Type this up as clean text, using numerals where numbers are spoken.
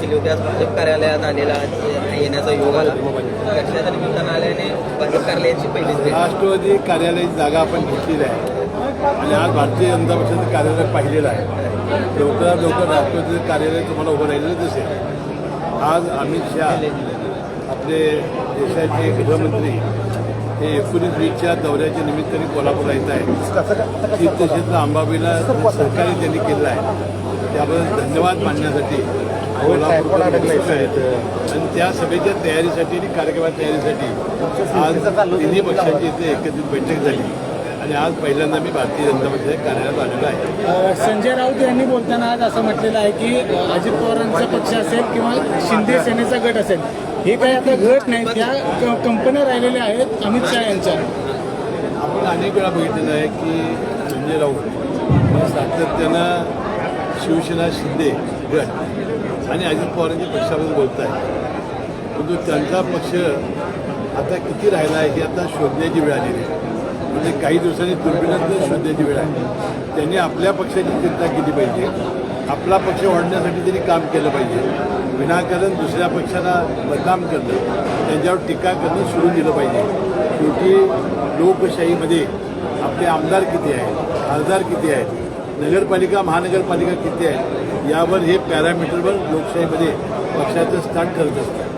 केली होती. आज भाजप कार्यालयात आलेला येण्याचा योग आला. कशाच्या निमित्तानं आल्याने भाजप कार्यालयाची पहिलीच भेट. राष्ट्रवादी कार्यालयाची जागा आपण घेतलेली आहे आणि आज भारतीय जनता पक्षाचं कार्यालय पाहिलेलं आहे. लवकरात लवकर राष्ट्रवादीचं कार्यालय तुम्हाला उभं राहिलेलं दिसेल. आज अमित शहा आपले देशाचे गृहमंत्री हे 19-20च्या दौऱ्याच्या निमित्ताने कोल्हापूरला येत आहे. तीर्थक्षेत्र अंबाबाईला सहकार्य त्यांनी केलं आहे, त्याबद्दल धन्यवाद मानण्यासाठी कोल्हापूर आणि त्या सभेच्या तयारीसाठी आणि कार्यक्रमाच्या तयारीसाठी आज तिन्ही पक्षांची इथे एकत्रित बैठक झाली आणि आज पहिल्यांदा मी भारतीय जनता पक्षाच्या कार्यालयात आलेलो आहे. संजय राऊत यांनी बोलताना आज असं म्हटलेलं आहे की अजित पवारांचा पक्ष असेल किंवा शिंदे सेनेचा गट असेल, हे काही आता गट नाही, त्या कंपन्या राहिलेल्या आहेत अमित शहा यांच्या. आपण अनेक वेळा बघितलेलं आहे की संजय राऊत सातत्यानं शिवसेना शिंदे गट आणि अजित पवारांच्या पक्षाबद्दल बोलत आहे. परंतु त्यांचा पक्ष आता किती राहिला आहे हे आता शोधण्याची वेळ आलेली आहे. म्हणजे काही दिवसांनी दुर्बिणात शोधण्याची वेळ आहे. त्यांनी आपल्या पक्षाची चिंता केली पाहिजे. आपला पक्ष वाढण्यासाठी त्यांनी काम केलं पाहिजे. विनाकारण दुसऱ्या पक्षाला बदनाम करणं, त्यांच्यावर टीका करणं सोडून दिलं पाहिजे. शेवटी लोकशाहीमध्ये आपले आमदार किती आहेत, खासदार किती आहेत, नगरपालिका महानगरपालिका किती आहेत, यावर हे पॅरामीटरवर लोकशाहीमध्ये पक्षाचं स्थान ठरत असतं.